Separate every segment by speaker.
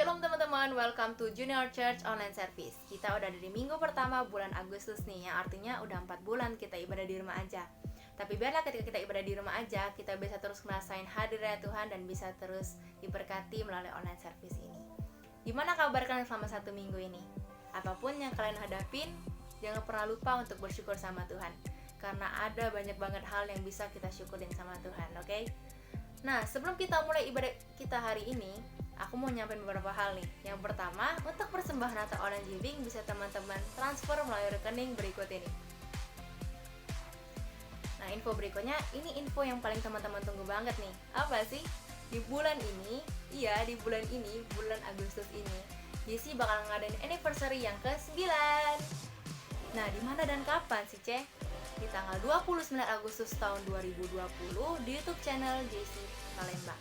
Speaker 1: Shalom teman-teman, welcome to Junior Church Online Service. Kita udah ada di minggu pertama bulan Agustus nih, yang artinya udah 4 bulan kita ibadah di rumah aja. Tapi biarlah ketika kita ibadah di rumah aja, kita bisa terus ngerasain hadirnya Tuhan dan bisa terus diberkati melalui online service ini. Gimana kabar kalian selama 1 minggu ini? Apapun yang kalian hadapin, jangan pernah lupa untuk bersyukur sama Tuhan. Karena ada banyak banget hal yang bisa kita syukurin sama Tuhan, oke? Nah, sebelum kita mulai ibadah kita hari ini, aku mau nyampein beberapa hal nih. Yang pertama, untuk persembahan atau online giving bisa teman-teman transfer melalui rekening berikut ini. Nah, info berikutnya, ini info yang paling teman-teman tunggu banget nih. Apa sih? Di bulan ini, bulan Agustus ini, Jesse bakal ngadain anniversary yang ke-9. Nah, di mana dan kapan sih, Ce? Di tanggal 29 Agustus tahun 2020 di YouTube channel Jesse Palembang.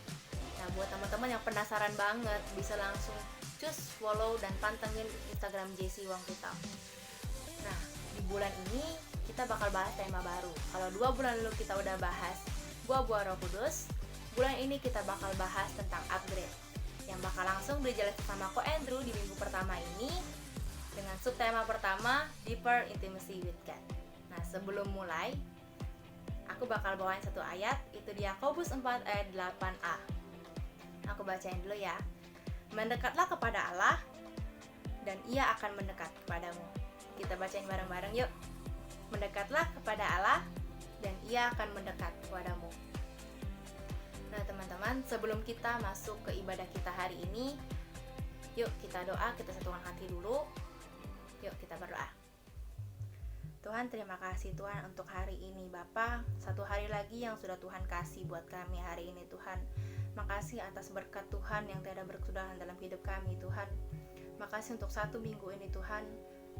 Speaker 1: Nah, buat teman-teman yang penasaran banget, bisa langsung cus follow dan pantengin Instagram Jesse Wang Kita. Nah, di bulan ini kita bakal bahas tema baru. Kalau 2 bulan lalu kita udah bahas buah-buah Roh Kudus, bulan ini kita bakal bahas tentang upgrade, yang bakal langsung dijelaskan sama Ko Andrew di minggu pertama ini dengan subtema pertama, Deeper Intimacy with God. Nah, sebelum mulai, aku bakal bawain satu ayat, itu di Yakobus 4 ayat 8a. Aku bacain dulu ya. Mendekatlah kepada Allah, dan Ia akan mendekat kepadamu. Kita bacain bareng-bareng yuk. Mendekatlah kepada Allah, dan Ia akan mendekat kepadamu. Nah teman-teman, sebelum kita masuk ke ibadah kita hari ini, yuk kita doa, kita satukan hati dulu. Yuk kita berdoa. Tuhan, terima kasih Tuhan untuk hari ini Bapa. Satu hari lagi yang sudah Tuhan kasih buat kami hari ini Tuhan. Makasih atas berkat Tuhan yang tiada berkesudahan dalam hidup kami Tuhan. Makasih untuk 1 minggu ini Tuhan.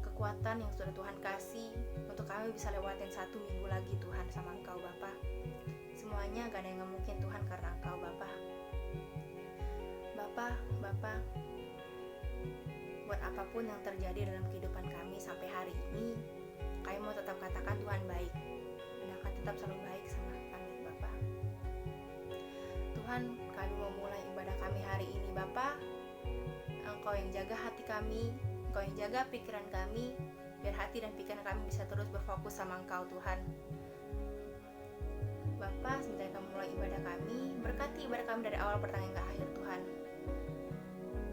Speaker 1: Kekuatan yang sudah Tuhan kasih untuk kami bisa lewatin 1 minggu lagi Tuhan sama Engkau Bapa. Semuanya gak ada yang mungkin Tuhan karena Engkau Bapa. Bapa, buat apapun yang terjadi dalam kehidupan kami sampai hari ini, kami mau tetap katakan Tuhan baik, dan akan tetap selalu baik sama kami Bapa. Tuhan, kami mau mulai ibadah kami hari ini Bapa. Engkau yang jaga hati kami, Engkau yang jaga pikiran kami, biar hati dan pikiran kami bisa terus berfokus sama Engkau Tuhan. Bapa, sebentar kami mulai ibadah kami, berkati ibadah kami dari awal pertengahan hingga akhir Tuhan.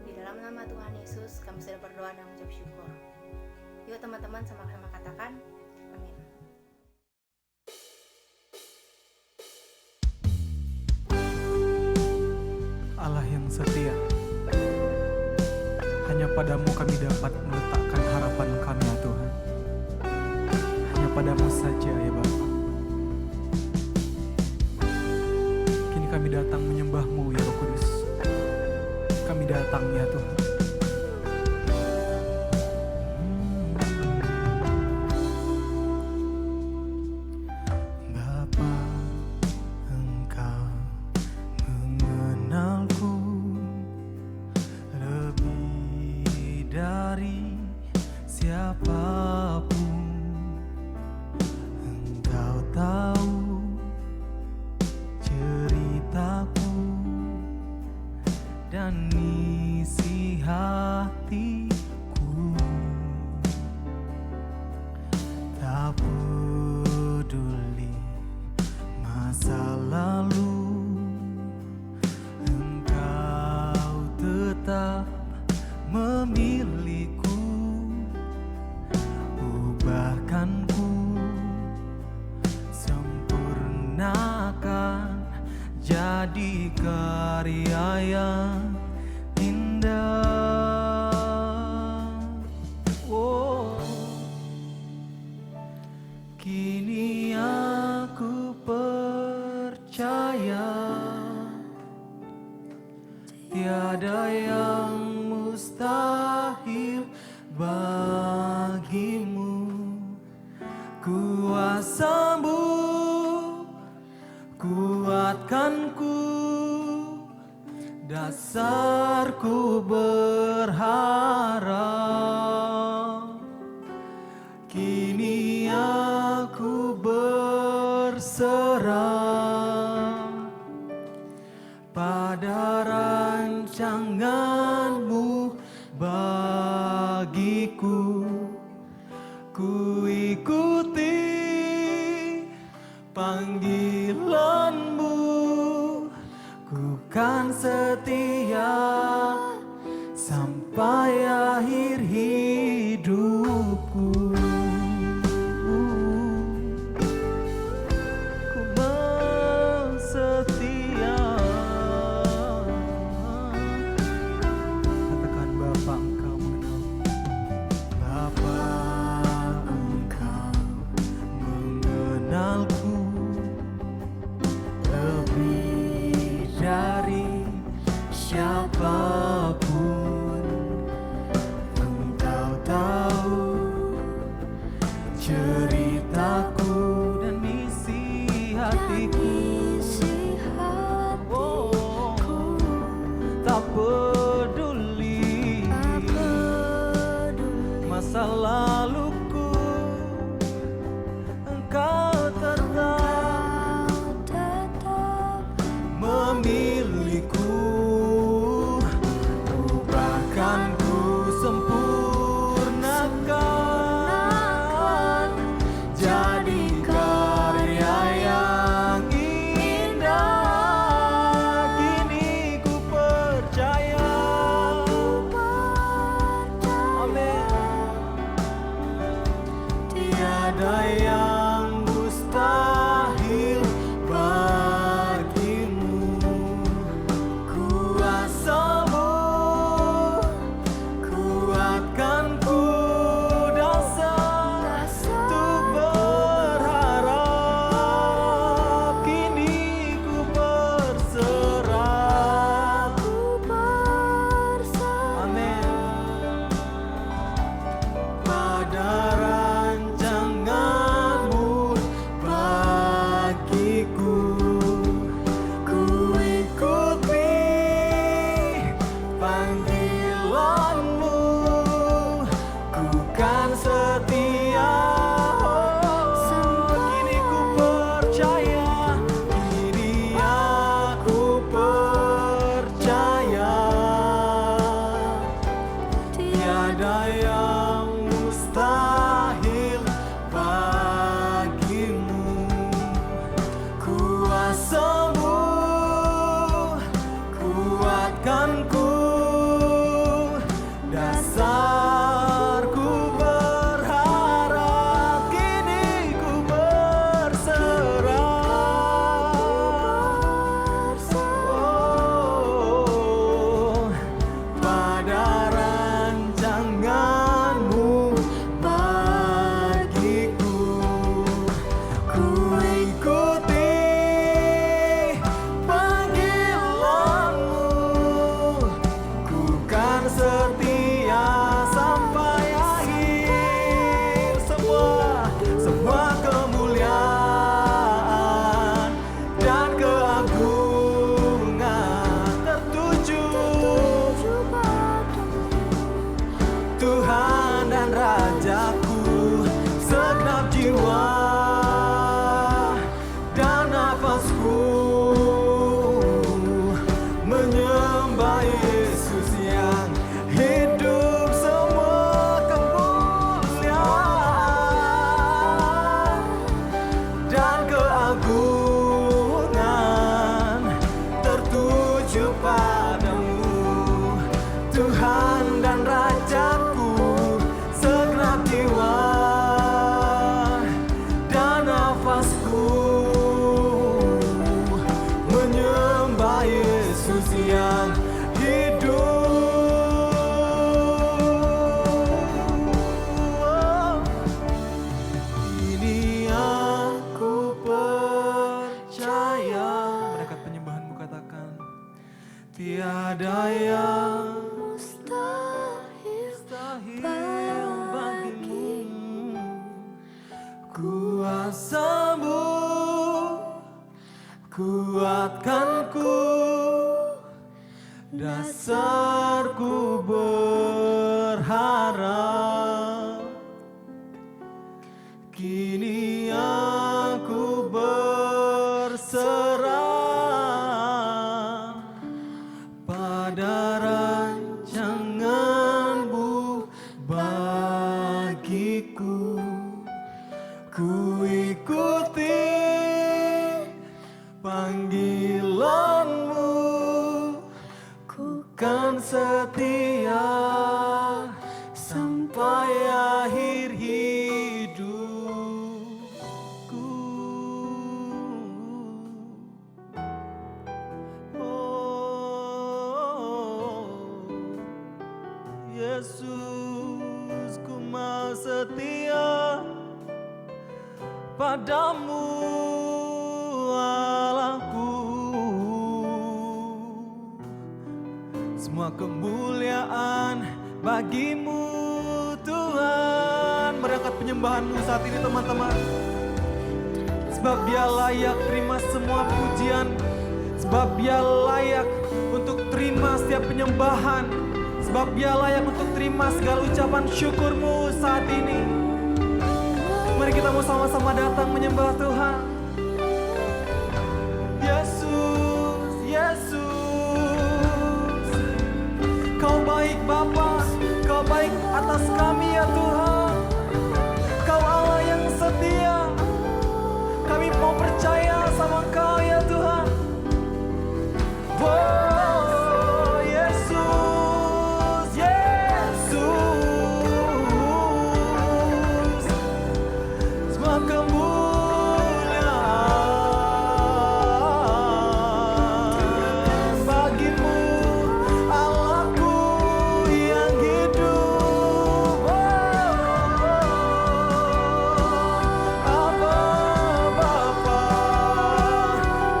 Speaker 1: Di dalam nama Tuhan Yesus, kami sudah berdoa dan mengucap syukur. Yuk teman-teman sama-sama katakan, amin.
Speaker 2: Allah yang setia, hanya padamu kami dapat meletakkan harapan kami ya Tuhan. Hanya padamu saja ya Bapa. Kini kami datang menyembahmu ya Roh Kudus. Kami datang ya Tuhan. Dan isi hatiku, tak peduli masa lalu, Engkau tetap memilihku. Ubahkanku, sempurnakan jadi karya yang indah. Oh, kini aku percaya tiada yang mustahil bagiku. Ku ikuti panggilanmu, ku kan setia sampai akhir hidupku. Ku bersetia. Katakan Bapa, Engkau mengenal. Bapa, Engkau mengenalku lebih dari siapapun. Engkau tahu ceritaku dan isi hatiku. Oh, tak peduli masa laluku, Engkau tetap memilihku. Bahkan ku sempurnakan jadi karya yang indah. Kini ku percaya, amin, tiada yang mustahil bagimu. Kuasamu kuatkan ku, dasar untuk berharap. Kini ku berserah, amin, pada rancanganmu bagiku. Ku ikuti panggilanmu, ku kan setia. Kini ku percaya, kini aku percaya, tiada yang mustahil bagimu. Kuasamu kuatkan ku, dasarku berharap. Kini ku berserah, oh, pada rancanganmu bagiku. Ku ikuti panggilanmu, ku kan setia sampai akhir. Semua kemuliaan dan keagungan tertuju Tuhan dan Rajaku. Segenap jiwa dan nafasku menyembah Yesus yang hidup. Semua kemuliaan dan keagungan tertuju padamu, Tuhan dan Rajaku. Segenap jiwa dan nafasku menyembah Yesus yang hidup. Ini aku percaya. Berkat penyembahanmu katakan, tiada yang mustahil bagimu. Kuasamu kuatkan ku, dasarku berharap. Kini aku berserah pada rancanganmu ku mau setia padamu, Allahku. Semua kemuliaan bagimu, Tuhan. Mari angkat penyembahanmu saat ini, teman-teman. Sebab dia layak terima semua pujian. Sebab dia layak untuk terima setiap penyembahan. Sebab dia layak untuk terima segala ucapan syukurmu saat ini. Mari kita mau sama-sama datang menyembah Tuhan. Yesus, Yesus, Kau baik Bapa, Kau baik atas kami ya Tuhan. Kau Allah yang setia. Kami mau percaya sama Kau ya Tuhan. Oh Yesus, Yesus, semua kemuliaan bagimu, Allahku yang hidup. Bapa, Bapa,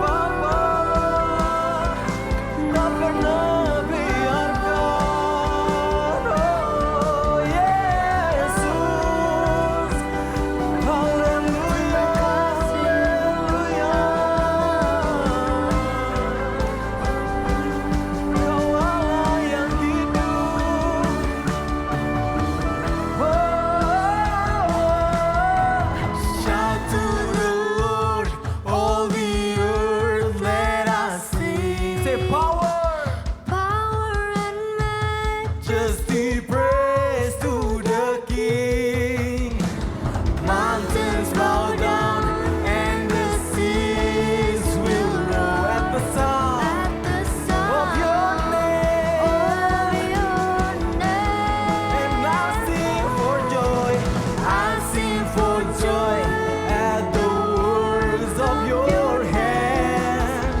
Speaker 2: Bapa, tak pernah biarkan. Oh Yesus, haleluya, haleluya. Kau Allah yang hidup. Shout to the Lord, all the earth, let us sing. Say power,
Speaker 3: Power and
Speaker 2: majesty, praise to the King. Mountains bow down and the seas will roar at the sound
Speaker 3: at the
Speaker 2: of
Speaker 3: sound
Speaker 2: your name.
Speaker 3: of your name.
Speaker 2: And I sing for joy, I sing for joy at the words of your hand.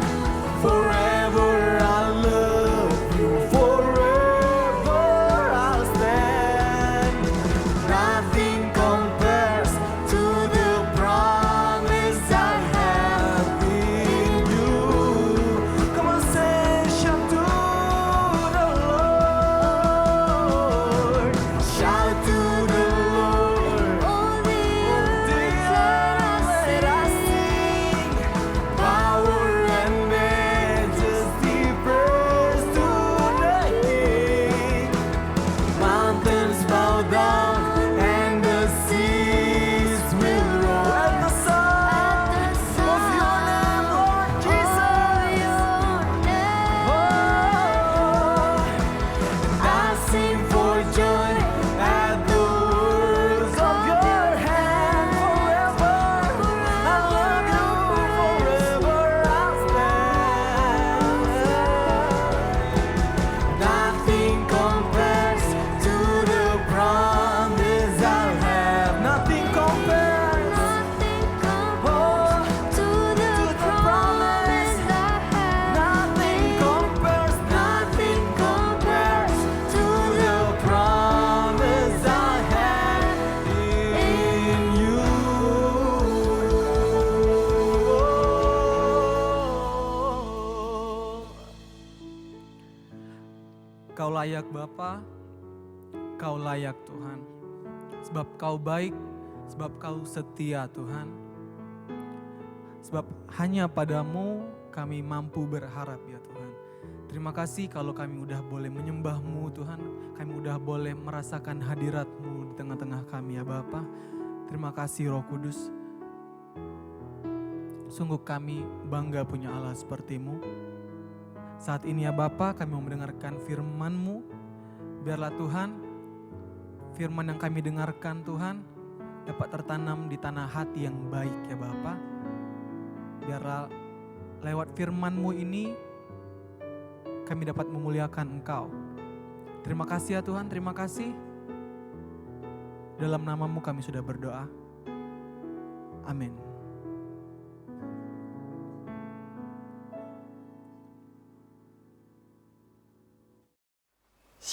Speaker 2: Forever I love you, forever I'll stand. Nothing compares to the promise I have in you. Come on, say, shout to the Lord. Shout to the Lord.
Speaker 3: All the earth,
Speaker 2: Let us sing. Power and majesty, praise to the King. Mountains bow down and the seas will roar at the sound of your name, Lord Jesus. Oh, I sing for joy at the words of your hand. Forever I love you, forever I'll stand. Nothing compares to the promise I have. Nothing compares.
Speaker 3: nothing
Speaker 2: Oh,
Speaker 3: compares to the promise I have.
Speaker 2: nothing compares. Nothing compares to the promise I have in you. Kau layak Bapa, Kau layak Tuhan. Sebab Kau baik, sebab Kau setia Tuhan. Sebab hanya padamu kami mampu berharap ya Tuhan. Terima kasih kalau kami udah boleh menyembah-Mu Tuhan. Kami udah boleh merasakan hadirat-Mu di tengah-tengah kami ya Bapa. Terima kasih Roh Kudus. Sungguh kami bangga punya Allah seperti-Mu. Saat ini ya Bapa, kami mau mendengarkan firman-Mu. Biarlah Tuhan, firman yang kami dengarkan Tuhan dapat tertanam di tanah hati yang baik ya Bapa. Biarlah lewat firman-Mu ini kami dapat memuliakan Engkau. Terima kasih ya Tuhan, terima kasih. Dalam nama-Mu kami sudah berdoa. Amin.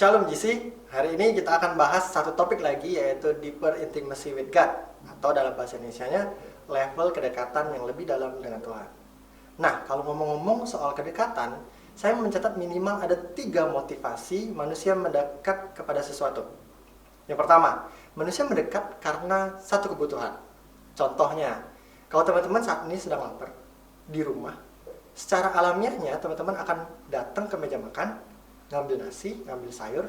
Speaker 4: Shalom GC, hari ini kita akan bahas satu topik lagi yaitu Deeper Intimacy with God, atau dalam bahasa Indonesianya level kedekatan yang lebih dalam dengan Tuhan. Nah, kalau ngomong-ngomong soal kedekatan, saya mencatat minimal ada 3 motivasi manusia mendekat kepada sesuatu. Yang pertama, manusia mendekat karena satu kebutuhan. Contohnya, kalau teman-teman saat ini sedang lapar di rumah, secara alamiahnya teman-teman akan datang ke meja makan, ngambil nasi, ngambil sayur,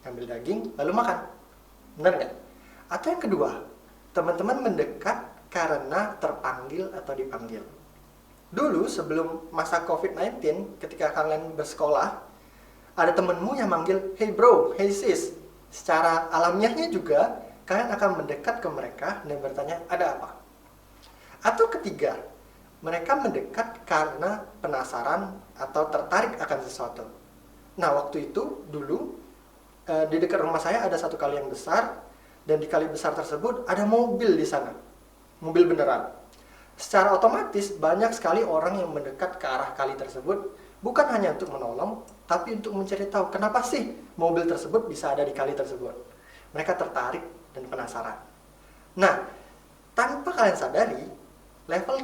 Speaker 4: ngambil daging, lalu makan. Benar nggak? Atau yang kedua, teman-teman mendekat karena terpanggil atau dipanggil. Dulu sebelum masa COVID-19, ketika kalian bersekolah, ada temenmu yang manggil, "Hey bro, hey sis." Secara alamiahnya juga, kalian akan mendekat ke mereka dan bertanya, "Ada apa?" Atau ketiga, mereka mendekat karena penasaran atau tertarik akan sesuatu. Nah, waktu itu dulu di dekat rumah saya ada satu kali yang besar, dan di kali besar tersebut ada mobil di sana, mobil beneran. Secara otomatis banyak sekali orang yang mendekat ke arah kali tersebut, bukan hanya untuk menolong, tapi untuk mencari tahu kenapa sih mobil tersebut bisa ada di kali tersebut. Mereka tertarik dan penasaran. Nah, tanpa kalian sadari, level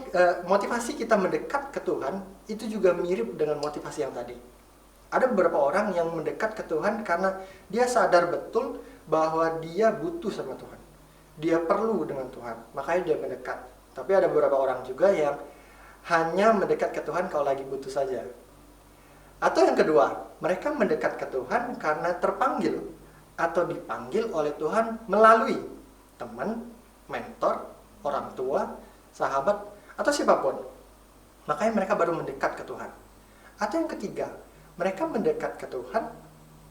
Speaker 4: motivasi kita mendekat ke Tuhan itu juga mirip dengan motivasi yang tadi. Ada beberapa orang yang mendekat ke Tuhan karena dia sadar betul bahwa dia butuh sama Tuhan. Dia perlu dengan Tuhan, makanya dia mendekat. Tapi ada beberapa orang juga yang hanya mendekat ke Tuhan kalau lagi butuh saja. Atau yang kedua, mereka mendekat ke Tuhan karena terpanggil atau dipanggil oleh Tuhan melalui teman, mentor, orang tua, sahabat, atau siapapun. Makanya mereka baru mendekat ke Tuhan. Atau yang ketiga, mereka mendekat ke Tuhan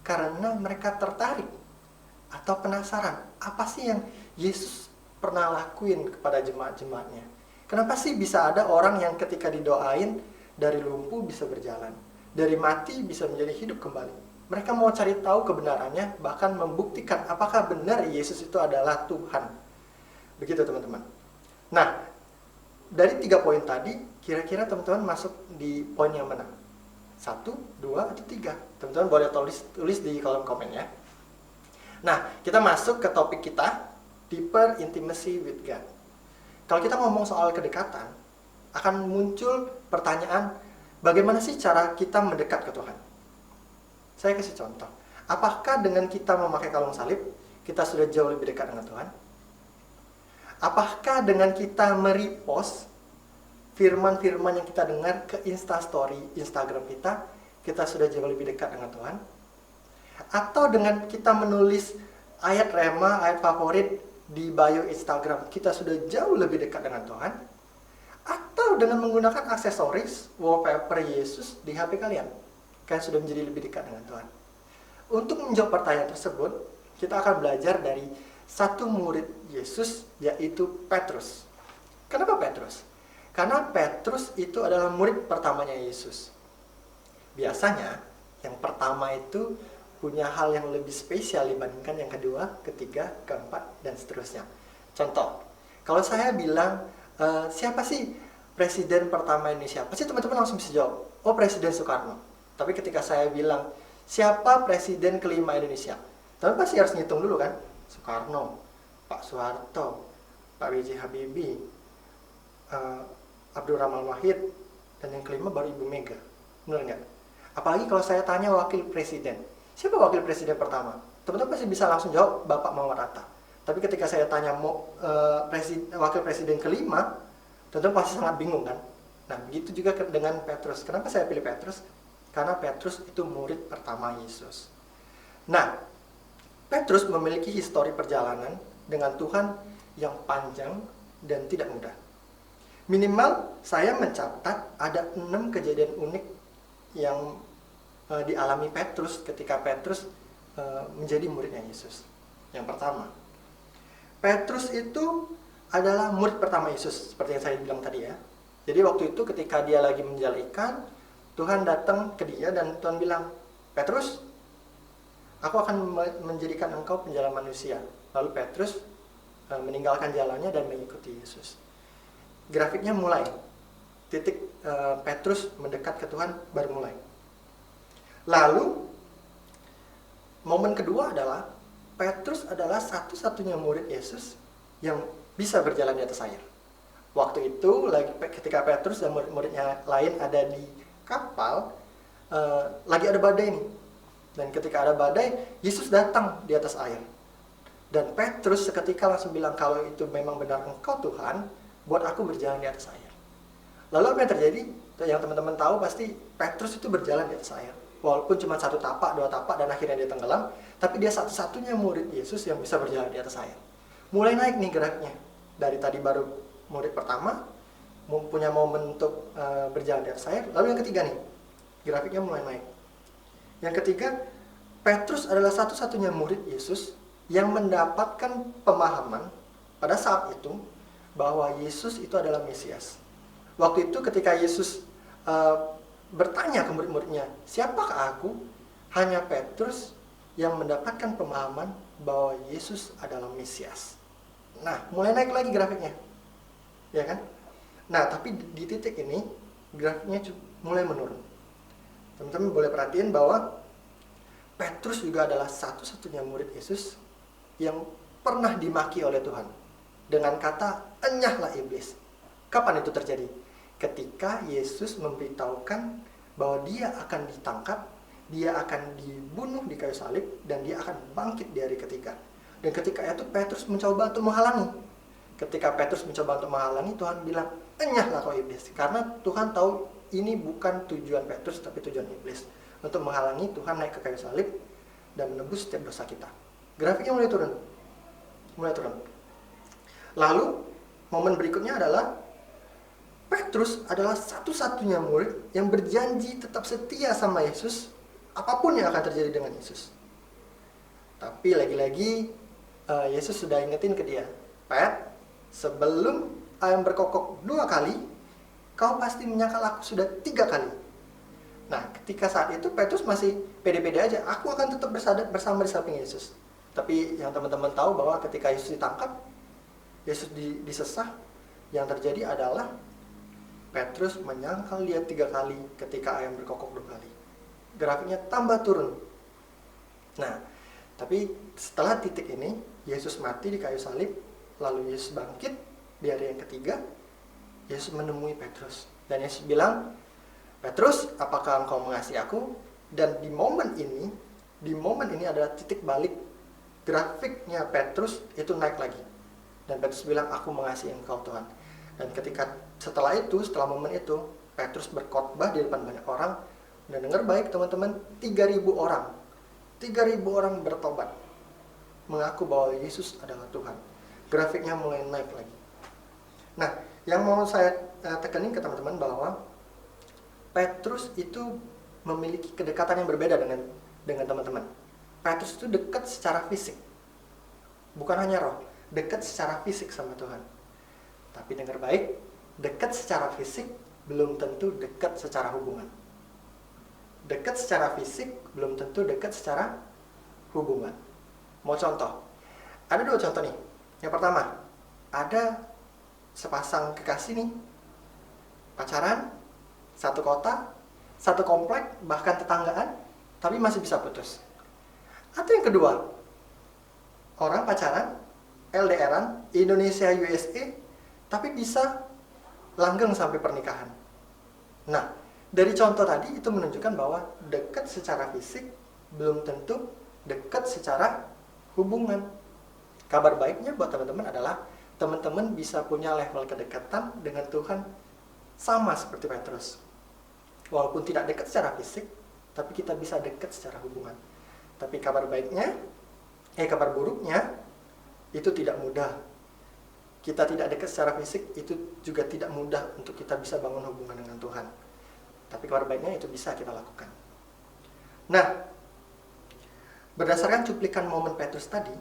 Speaker 4: karena mereka tertarik atau penasaran. Apa sih yang Yesus pernah lakuin kepada jemaat-jemaatnya? Kenapa sih bisa ada orang yang ketika didoain dari lumpuh bisa berjalan, dari mati bisa menjadi hidup kembali? Mereka mau cari tahu kebenarannya, bahkan membuktikan apakah benar Yesus itu adalah Tuhan. Begitu teman-teman. Nah, dari 3 poin tadi, kira-kira teman-teman masuk di poin yang mana? 1, 2, atau 3? Teman-teman boleh tulis di kolom komen ya. Nah, kita masuk ke topik kita, Deeper Intimacy with God. Kalau kita ngomong soal kedekatan, akan muncul pertanyaan, bagaimana sih cara kita mendekat ke Tuhan? Saya kasih contoh. Apakah dengan kita memakai kalung salib, kita sudah jauh lebih dekat dengan Tuhan? Apakah dengan kita merepost firman-firman yang kita dengar ke Instastory Instagram kita sudah jauh lebih dekat dengan Tuhan? Atau dengan kita menulis ayat rema, ayat favorit di bio Instagram, kita sudah jauh lebih dekat dengan Tuhan? Atau dengan menggunakan aksesoris, wallpaper Yesus di HP kalian sudah menjadi lebih dekat dengan Tuhan? Untuk menjawab pertanyaan tersebut, kita akan belajar dari satu murid Yesus, yaitu Petrus. Kenapa Petrus? Karena Petrus itu adalah murid pertamanya Yesus. Biasanya, yang pertama itu punya hal yang lebih spesial dibandingkan yang kedua, ketiga, keempat, dan seterusnya. Contoh, kalau saya bilang, siapa sih presiden pertama Indonesia? Pasti teman-teman langsung bisa jawab, oh Presiden Soekarno. Tapi ketika saya bilang, siapa presiden kelima Indonesia? Teman pasti harus ngitung dulu kan? Soekarno, Pak Soeharto, Pak B.J. Habibie, Abdurrahman Wahid, dan yang kelima baru Ibu Mega. Benar nggak? Apalagi kalau saya tanya wakil presiden, siapa wakil presiden pertama? Teman-teman pasti bisa langsung jawab Bapak Muhammad Hatta. Tapi ketika saya tanya wakil presiden kelima, teman-teman pasti sangat bingung kan? Nah, begitu juga dengan Petrus. Kenapa saya pilih Petrus? Karena Petrus itu murid pertama Yesus. Nah, Petrus memiliki histori perjalanan dengan Tuhan yang panjang dan tidak mudah. Minimal saya mencatat ada 6 kejadian unik yang dialami Petrus ketika Petrus menjadi muridnya Yesus. Yang pertama, Petrus itu adalah murid pertama Yesus, seperti yang saya bilang tadi ya. Jadi waktu itu ketika dia lagi menjala ikan, Tuhan datang ke dia dan Tuhan bilang, Petrus, aku akan menjadikan engkau penjala manusia. Lalu Petrus meninggalkan jalannya dan mengikuti Yesus. Grafiknya mulai, titik Petrus mendekat ke Tuhan baru mulai. Lalu Momen kedua adalah Petrus adalah satu-satunya murid Yesus yang bisa berjalan di atas air. Waktu itu ketika Petrus dan murid-muridnya lain ada di kapal, lagi ada badai nih. Dan ketika ada badai, Yesus datang di atas air. Dan Petrus seketika langsung bilang, kalau itu memang benar Engkau Tuhan, buat aku berjalan di atas air. Lalu apa yang terjadi? Yang teman-teman tahu pasti Petrus itu berjalan di atas air. Walaupun cuma 1 tapak, 2 tapak, dan akhirnya dia tenggelam, tapi dia satu-satunya murid Yesus yang bisa berjalan di atas air. Mulai naik nih geraknya. Dari tadi baru murid pertama, punya momen untuk berjalan di atas air. Lalu yang ketiga nih, grafiknya mulai naik. Yang ketiga, Petrus adalah satu-satunya murid Yesus yang mendapatkan pemahaman pada saat itu bahwa Yesus itu adalah Mesias. Waktu itu ketika Yesus bertanya ke murid-muridnya, siapakah aku? Hanya Petrus yang mendapatkan pemahaman bahwa Yesus adalah Mesias. Nah, mulai naik lagi grafiknya. Ya kan? Nah, tapi di titik ini grafiknya mulai menurun. Teman-teman boleh perhatiin bahwa Petrus juga adalah satu-satunya murid Yesus yang pernah dimaki oleh Tuhan dengan kata, enyahlah iblis. Kapan itu terjadi? Ketika Yesus memberitahukan bahwa dia akan ditangkap, dia akan dibunuh di kayu salib, dan dia akan bangkit di hari ketiga. Dan ketika itu Petrus mencoba untuk menghalangi. Ketika Petrus mencoba untuk menghalangi, Tuhan bilang, enyahlah kau iblis. Karena Tuhan tahu ini bukan tujuan Petrus, tapi tujuan iblis. Untuk menghalangi Tuhan naik ke kayu salib dan menebus setiap dosa kita. Grafiknya mulai turun. Mulai turun. Lalu, momen berikutnya adalah Petrus adalah satu-satunya murid yang berjanji tetap setia sama Yesus, apapun yang akan terjadi dengan Yesus. Tapi lagi-lagi Yesus sudah ingetin ke dia, Pet, sebelum ayam berkokok 2 kali, kau pasti menyangkal aku sudah 3 kali. Nah, ketika saat itu Petrus masih pede-pede aja, aku akan tetap bersama di samping Yesus. Tapi yang teman-teman tahu bahwa ketika Yesus ditangkap, Yesus disesah, yang terjadi adalah Petrus menyangkal dia 3 kali ketika ayam berkokok 2 kali. Grafiknya tambah turun. Nah, tapi setelah titik ini, Yesus mati di kayu salib, lalu Yesus bangkit di hari yang ketiga, Yesus menemui Petrus. Dan Yesus bilang, Petrus, apakah engkau mengasihi aku? Dan di momen ini adalah titik balik. Grafiknya Petrus itu naik lagi. Dan Petrus bilang, aku mengasihi engkau Tuhan. Dan setelah momen itu, Petrus berkhotbah di depan banyak orang. Dan dengar baik teman-teman, 3.000 orang. 3.000 orang bertobat. Mengaku bahwa Yesus adalah Tuhan. Grafiknya mulai naik lagi. Nah, yang mau saya tekenin ke teman-teman bahwa Petrus itu memiliki kedekatan yang berbeda dengan teman-teman. Petrus itu dekat secara fisik. Bukan hanya roh, dekat secara fisik sama Tuhan. Tapi dengar baik, dekat secara fisik belum tentu dekat secara hubungan. Dekat secara fisik belum tentu dekat secara hubungan. Mau contoh? Ada 2 contoh nih. Yang pertama, ada sepasang kekasih nih, pacaran, satu kota, satu komplek, bahkan tetanggaan, tapi masih bisa putus. Atau yang kedua, orang pacaran, LDRan, Indonesia USA, tapi bisa langgeng sampai pernikahan. Nah, dari contoh tadi itu menunjukkan bahwa dekat secara fisik belum tentu dekat secara hubungan. Kabar baiknya buat teman-teman adalah teman-teman bisa punya level kedekatan dengan Tuhan sama seperti Petrus. Walaupun tidak dekat secara fisik, tapi kita bisa dekat secara hubungan. Tapi kabar buruknya itu tidak mudah. Kita tidak dekat secara fisik, itu juga tidak mudah untuk kita bisa bangun hubungan dengan Tuhan. Tapi kabar baiknya itu bisa kita lakukan. Nah, berdasarkan cuplikan momen Petrus tadi,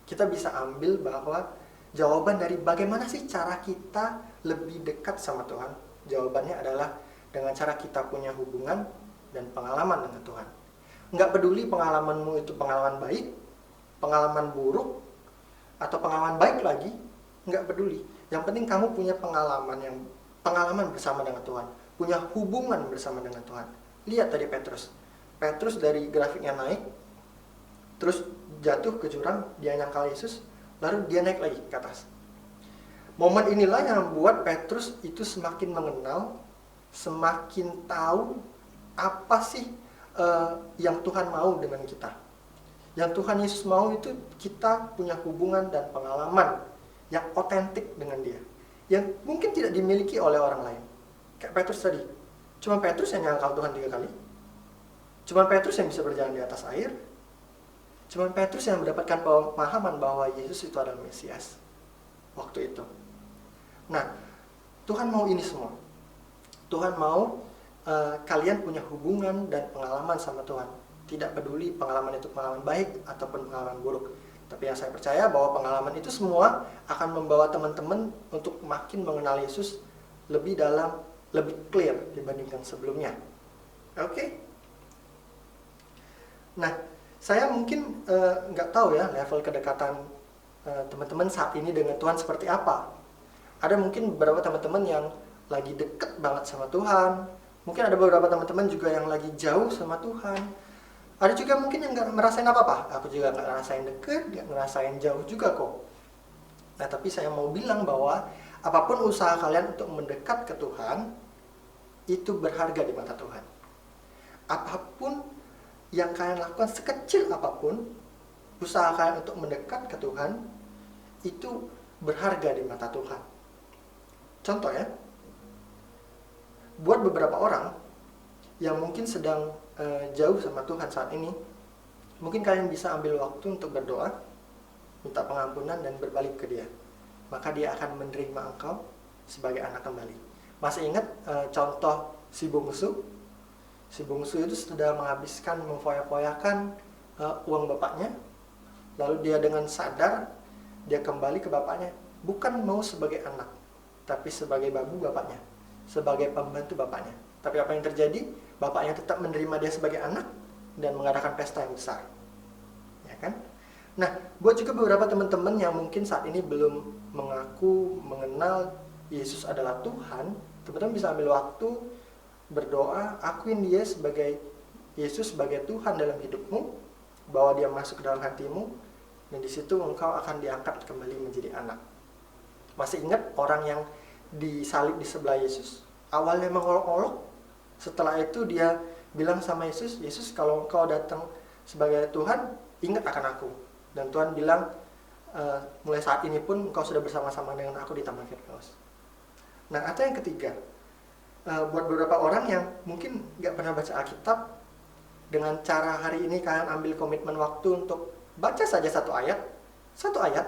Speaker 4: kita bisa ambil bahwa jawaban dari bagaimana sih cara kita lebih dekat sama Tuhan. Jawabannya adalah dengan cara kita punya hubungan dan pengalaman dengan Tuhan. Nggak peduli pengalamanmu itu pengalaman baik, pengalaman buruk, atau pengalaman baik lagi, nggak peduli. Yang penting kamu punya pengalaman bersama dengan Tuhan, punya hubungan bersama dengan Tuhan. Lihat tadi Petrus dari grafiknya naik, terus jatuh ke jurang, dia nyangkal Yesus, lalu dia naik lagi ke atas. Momen inilah yang membuat Petrus itu semakin mengenal, semakin tahu apa sih yang Tuhan mau dengan kita. Yang Tuhan Yesus mau itu kita punya hubungan dan pengalaman yang otentik dengan dia, yang mungkin tidak dimiliki oleh orang lain. Kayak Petrus tadi, cuma Petrus yang nyangkal Tuhan 3 kali, cuma Petrus yang bisa berjalan di atas air, cuma Petrus yang mendapatkan pemahaman bahwa Yesus itu adalah Mesias waktu itu. Nah, Tuhan mau ini semua. Tuhan mau kalian punya hubungan dan pengalaman sama Tuhan. Tidak peduli pengalaman itu pengalaman baik ataupun pengalaman buruk. Tapi yang saya percaya bahwa pengalaman itu semua akan membawa teman-teman untuk makin mengenal Yesus lebih dalam, lebih clear dibandingkan sebelumnya. Oke? Nah, saya mungkin nggak tahu ya level kedekatan teman-teman saat ini dengan Tuhan seperti apa. Ada mungkin beberapa teman-teman yang lagi deket banget sama Tuhan. Mungkin ada beberapa teman-teman juga yang lagi jauh sama Tuhan. Ada juga mungkin yang nggak ngerasain apa-apa. Aku juga nggak ngerasain deket, nggak ngerasain jauh juga kok. Nah, tapi saya mau bilang bahwa apapun usaha kalian untuk mendekat ke Tuhan, itu berharga di mata Tuhan. Apapun yang kalian lakukan, sekecil apapun, usaha kalian untuk mendekat ke Tuhan, itu berharga di mata Tuhan. Contoh ya, buat beberapa orang yang mungkin sedang jauh sama Tuhan saat ini, mungkin kalian bisa ambil waktu untuk berdoa, minta pengampunan dan berbalik ke Dia. Maka Dia akan menerima engkau sebagai anak kembali. Masih ingat contoh si bungsu? Si bungsu itu sudah menghabiskan, memfoya-foyakan uang bapaknya, lalu dia dengan sadar, dia kembali ke bapaknya, bukan mau sebagai anak, tapi sebagai babu bapaknya, sebagai pembantu bapaknya. Tapi apa yang terjadi? Bapaknya tetap menerima dia sebagai anak dan mengadakan pesta yang besar. Ya kan? Nah, buat juga beberapa teman-teman yang mungkin saat ini belum mengaku, mengenal Yesus adalah Tuhan, teman-teman bisa ambil waktu berdoa, akuin dia sebagai Yesus sebagai Tuhan dalam hidupmu, bawa dia masuk ke dalam hatimu, dan di situ engkau akan diangkat kembali menjadi anak. Masih ingat orang yang disalib di sebelah Yesus? Awalnya mengolok-olok, setelah itu dia bilang sama Yesus, Yesus kalau engkau datang sebagai Tuhan, ingat akan aku. Dan Tuhan bilang, mulai saat ini pun engkau sudah bersama-sama dengan aku di Taman Firdaus. Nah, atau yang ketiga, buat beberapa orang yang mungkin nggak pernah baca Alkitab, dengan cara hari ini kalian ambil komitmen waktu untuk baca saja satu ayat,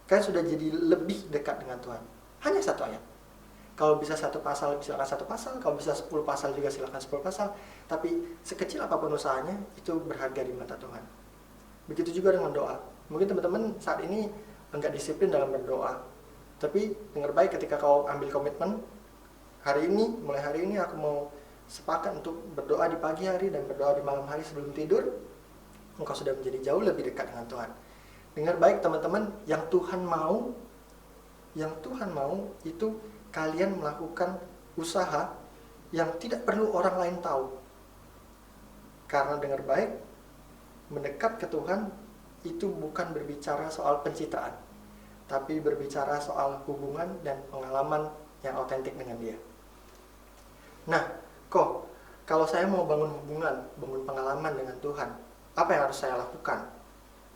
Speaker 4: kalian sudah jadi lebih dekat dengan Tuhan. Hanya satu ayat. Kalau bisa satu pasal, silakan satu pasal. Kalau bisa 10 pasal juga silakan 10 pasal. Tapi sekecil apapun usahanya, itu berharga di mata Tuhan. Begitu juga dengan doa. Mungkin teman-teman saat ini enggak disiplin dalam berdoa. Tapi dengar baik ketika kau ambil komitmen, mulai hari ini aku mau sepakat untuk berdoa di pagi hari dan berdoa di malam hari sebelum tidur. Engkau sudah menjadi jauh lebih dekat dengan Tuhan. Dengar baik teman-teman, yang Tuhan mau itu kalian melakukan usaha yang tidak perlu orang lain tahu. Karena dengar baik, mendekat ke Tuhan itu bukan berbicara soal pencitraan, tapi berbicara soal hubungan dan pengalaman yang otentik dengan Dia. Nah, kalau saya mau bangun hubungan, bangun pengalaman dengan Tuhan, apa yang harus saya lakukan?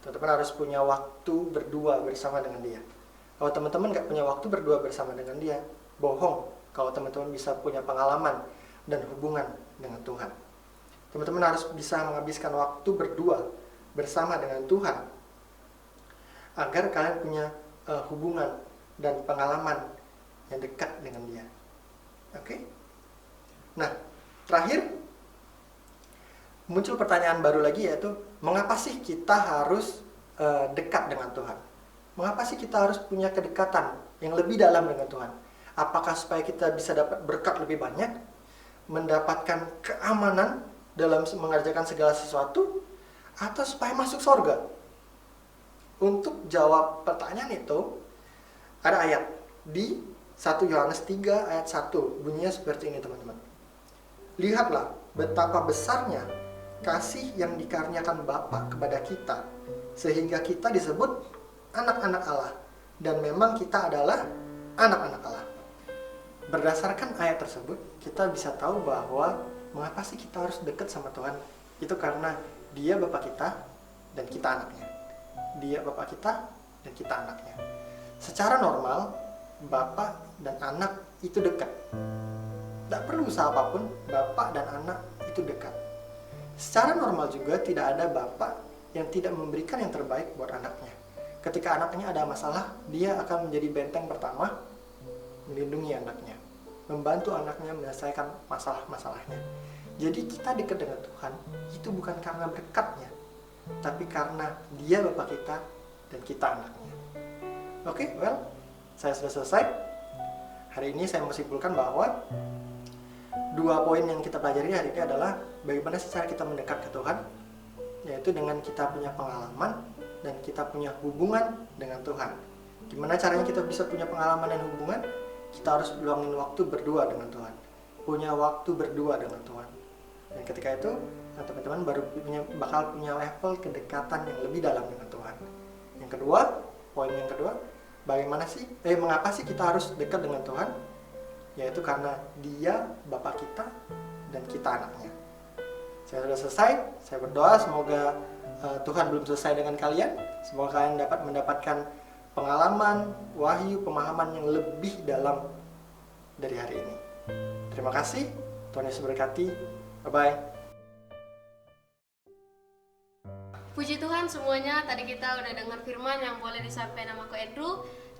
Speaker 4: Teman-teman harus punya waktu berdua bersama dengan Dia. Kalau teman-teman nggak punya waktu berdua bersama dengan Dia, bohong kalau teman-teman bisa punya pengalaman dan hubungan dengan Tuhan. Teman-teman harus bisa menghabiskan waktu berdua bersama dengan Tuhan agar kalian punya hubungan dan pengalaman yang dekat dengan Dia. Oke? Nah, terakhir muncul pertanyaan baru lagi, yaitu mengapa sih kita harus dekat dengan Tuhan? Mengapa sih kita harus punya kedekatan yang lebih dalam dengan Tuhan? Apakah supaya kita bisa dapat berkat lebih banyak, mendapatkan keamanan dalam mengerjakan segala sesuatu, atau supaya masuk surga? Untuk jawab pertanyaan itu, ada ayat di 1 Yohanes 3 ayat 1, bunyinya seperti ini teman-teman. Lihatlah betapa besarnya kasih yang dikaruniakan Bapa kepada kita, sehingga kita disebut anak-anak Allah. Dan memang kita adalah anak-anak Allah. Berdasarkan ayat tersebut, kita bisa tahu bahwa mengapa sih kita harus dekat sama Tuhan. Itu karena Dia Bapa kita dan kita anaknya. Dia Bapa kita dan kita anaknya. Secara normal, Bapa dan anak itu dekat. Tidak perlu usaha apapun, Bapa dan anak itu dekat. Secara normal juga tidak ada Bapa yang tidak memberikan yang terbaik buat anaknya. Ketika anaknya ada masalah, dia akan menjadi benteng pertama, melindungi anaknya, membantu anaknya menyelesaikan masalah-masalahnya. Jadi kita dekat dengan Tuhan itu bukan karena berkatnya, tapi karena Dia Bapa kita dan kita anaknya. Oke, saya sudah selesai. Hari ini saya mau simpulkan bahwa 2 poin yang kita pelajari hari ini adalah bagaimana sih cara kita mendekat ke Tuhan, yaitu dengan kita punya pengalaman dan kita punya hubungan dengan Tuhan. Gimana caranya kita bisa punya pengalaman dan hubungan? Kita harus luangin waktu berdua dengan Tuhan, punya waktu berdua dengan Tuhan. Dan ketika itu, teman-teman baru bakal punya level kedekatan yang lebih dalam dengan Tuhan. Yang kedua, poin yang kedua, mengapa sih kita harus dekat dengan Tuhan? Yaitu karena Dia Bapa kita dan kita anaknya. Saya sudah selesai. Saya berdoa semoga Tuhan belum selesai dengan kalian. Semoga kalian dapat mendapatkan pengalaman, wahyu, pemahaman yang lebih dalam dari hari ini. Terima kasih. Tuhan Yesus berkati. Bye-bye.
Speaker 5: Puji Tuhan semuanya, tadi kita udah dengar firman yang boleh disampaikan sama Ko Andrew.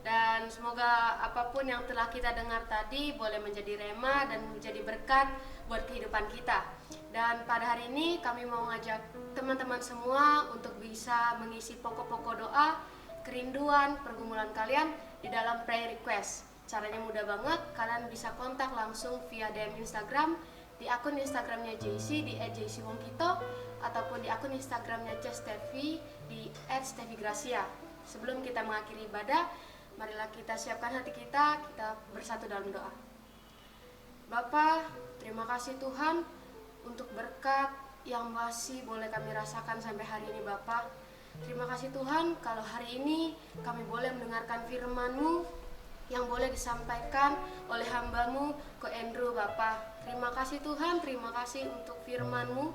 Speaker 5: Dan semoga apapun yang telah kita dengar tadi boleh menjadi rema dan menjadi berkat buat kehidupan kita. Dan pada hari ini kami mau ngajak teman-teman semua untuk bisa mengisi pokok-pokok doa, kerinduan, pergumulan kalian di dalam prayer request. Caranya mudah banget, kalian bisa kontak langsung via DM Instagram di akun Instagramnya JC di @jcwongkito ataupun di akun Instagramnya Stevi di @stevigracia. Sebelum kita mengakhiri ibadah, marilah kita siapkan hati kita bersatu dalam doa. Bapa, terima kasih Tuhan untuk berkat yang masih boleh kami rasakan sampai hari ini Bapa. Terima kasih Tuhan kalau hari ini kami boleh mendengarkan firman-Mu yang boleh disampaikan oleh hamba-Mu Ko Andrew Bapa. Terima kasih Tuhan, terima kasih untuk firman-Mu.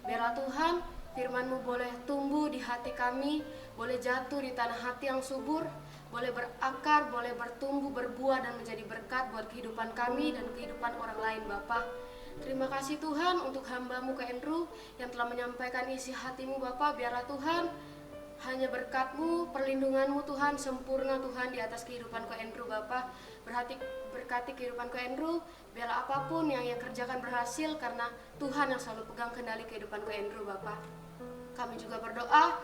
Speaker 5: Biarlah Tuhan firman-Mu boleh tumbuh di hati kami, boleh jatuh di tanah hati yang subur, boleh berakar, boleh bertumbuh, berbuah dan menjadi berkat buat kehidupan kami dan kehidupan orang lain Bapa. Terima kasih Tuhan untuk hamba-Mu Ko Andrew yang telah menyampaikan isi hati-Mu Bapa. Biarlah Tuhan hanya berkat-Mu, perlindungan-Mu Tuhan, sempurna Tuhan di atas kehidupan Ko Andrew Bapa. Berkati kehidupan Ko Andrew, biarlah apapun yang ia kerjakan berhasil karena Tuhan yang selalu pegang kendali kehidupan Ko Andrew Bapa. Kami juga berdoa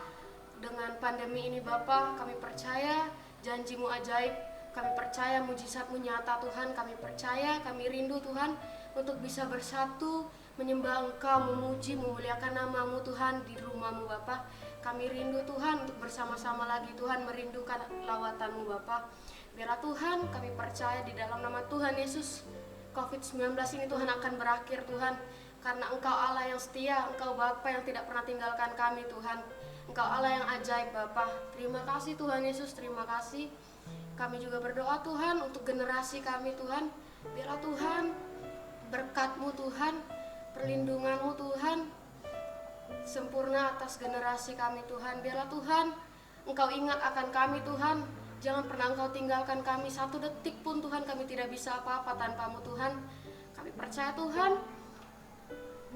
Speaker 5: dengan pandemi ini Bapa, kami percaya janji-Mu ajaib, kami percaya mujizat-Mu nyata Tuhan, kami percaya, kami rindu Tuhan untuk bisa bersatu, menyembah Engkau, memuji, memuliakan nama-Mu Tuhan di rumah-Mu Bapa. Kami rindu Tuhan untuk bersama-sama lagi Tuhan merindukan lawatan-Mu Bapa. Biarlah Tuhan kami percaya di dalam nama Tuhan Yesus COVID-19 ini Tuhan akan berakhir Tuhan. Karena Engkau Allah yang setia, Engkau Bapa yang tidak pernah tinggalkan kami Tuhan. Engkau Allah yang ajaib Bapa. Terima kasih Tuhan Yesus, terima kasih. Kami juga berdoa Tuhan untuk generasi kami Tuhan. Biarlah Tuhan berkat-Mu Tuhan, perlindungan-Mu Tuhan sempurna atas generasi kami Tuhan. Biarlah Tuhan Engkau ingat akan kami Tuhan. Jangan pernah Engkau tinggalkan kami satu detik pun Tuhan. Kami tidak bisa apa-apa tanpa-Mu Tuhan. Kami percaya Tuhan,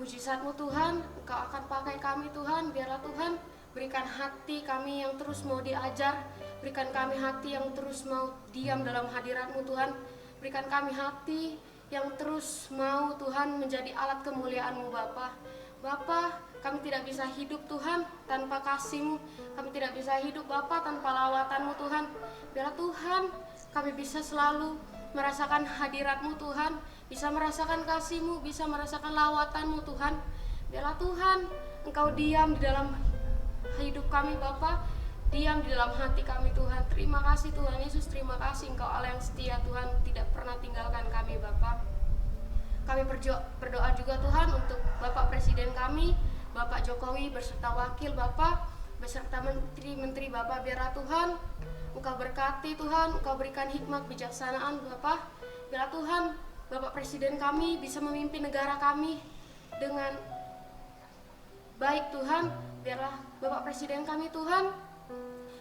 Speaker 5: mujizat-Mu Tuhan, Engkau akan pakai kami Tuhan. Biarlah Tuhan berikan hati kami yang terus mau diajar, berikan kami hati yang terus mau diam dalam hadirat-Mu Tuhan. Berikan kami hati yang terus mau Tuhan menjadi alat kemuliaan-Mu Bapa. Bapa, kami tidak bisa hidup Tuhan tanpa kasih-Mu. Kami tidak bisa hidup Bapa tanpa lawatan-Mu Tuhan. Biarlah Tuhan kami bisa selalu merasakan hadirat-Mu Tuhan, bisa merasakan kasih-Mu, bisa merasakan lawatan-Mu Tuhan. Biarlah Tuhan Engkau diam di dalam hidup kami Bapa, diam di dalam hati kami Tuhan. Terima kasih Tuhan Yesus, terima kasih Engkau Allah yang setia Tuhan, tidak pernah tinggalkan kami Bapa. Kami berdoa juga Tuhan untuk Bapak Presiden kami, Bapak Jokowi beserta wakil Bapak, beserta menteri-menteri Bapak. Biarlah Tuhan Engkau berkati Tuhan, Engkau berikan hikmat bijaksanaan Bapak. Biarlah Tuhan Bapak Presiden kami bisa memimpin negara kami dengan baik Tuhan. Biarlah Bapak Presiden kami Tuhan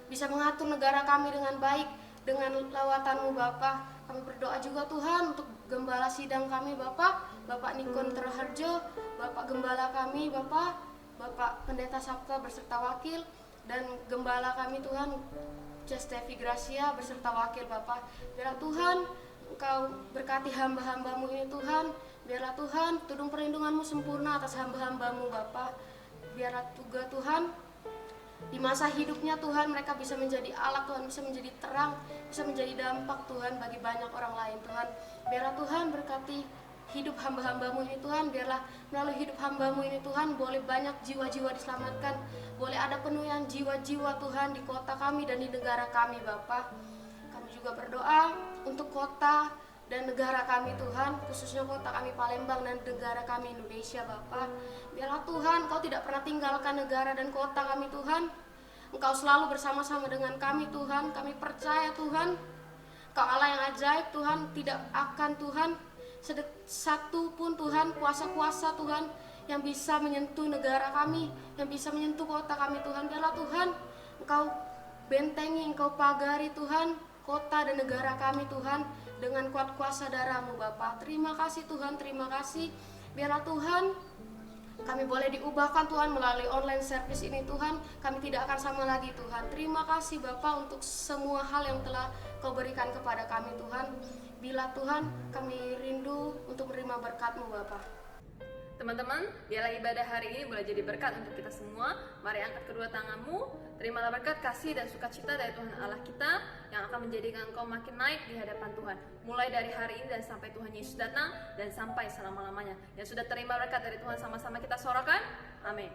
Speaker 5: bisa mengatur negara kami dengan baik dengan lawatan-Mu Bapak. Kami berdoa juga Tuhan untuk gembala sidang kami Bapak, Bapak Nikon Terharjo, Bapak Gembala kami Bapak, Bapak Pendeta Sabta beserta wakil, dan Gembala kami Tuhan Cestevi Gracia beserta wakil Bapak. Biarlah Tuhan Engkau berkati hamba-hamba-Mu ini Tuhan. Biarlah Tuhan tudung perlindungan-Mu sempurna atas hamba-hamba-Mu Bapak. Biarlah juga Tuhan di masa hidupnya Tuhan mereka bisa menjadi alat Tuhan, bisa menjadi terang, bisa menjadi dampak Tuhan bagi banyak orang lain Tuhan. Biarlah Tuhan berkati hidup hamba-hamba-Mu ini Tuhan. Biarlah melalui hidup hamba-Mu ini Tuhan boleh banyak jiwa-jiwa diselamatkan, boleh ada penuaian jiwa-jiwa Tuhan di kota kami dan di negara kami Bapak. Kami juga berdoa untuk kota dan negara kami Tuhan, khususnya kota kami Palembang dan negara kami Indonesia Bapak. Biarlah Tuhan Engkau tidak pernah tinggalkan negara dan kota kami Tuhan. Engkau selalu bersama-sama dengan kami Tuhan. Kami percaya Tuhan Engkau Allah yang ajaib Tuhan. Tidak akan Tuhan satu pun Tuhan kuasa-kuasa Tuhan yang bisa menyentuh negara kami, yang bisa menyentuh kota kami Tuhan. Biarlah Tuhan Engkau bentengi, Engkau pagari Tuhan kota dan negara kami Tuhan dengan kuat kuasa darah-Mu Bapa. Terima kasih Tuhan, terima kasih. Biarlah Tuhan kami boleh diubahkan Tuhan melalui online service ini Tuhan. Kami tidak akan sama lagi Tuhan. Terima kasih Bapa untuk semua hal yang telah Kau berikan kepada kami Tuhan. Bila Tuhan kami rindu untuk menerima berkat-Mu Bapa.
Speaker 1: Teman-teman, biarlah ibadah hari ini boleh jadi berkat untuk kita semua. Mari angkat kedua tanganmu, terimalah berkat, kasih dan sukacita dari Tuhan Allah kita yang akan menjadikan engkau makin naik di hadapan Tuhan. Mulai dari hari ini dan sampai Tuhan Yesus datang dan sampai selama-lamanya. Yang sudah terima berkat dari Tuhan sama-sama kita sorakan. Amin.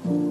Speaker 3: Thank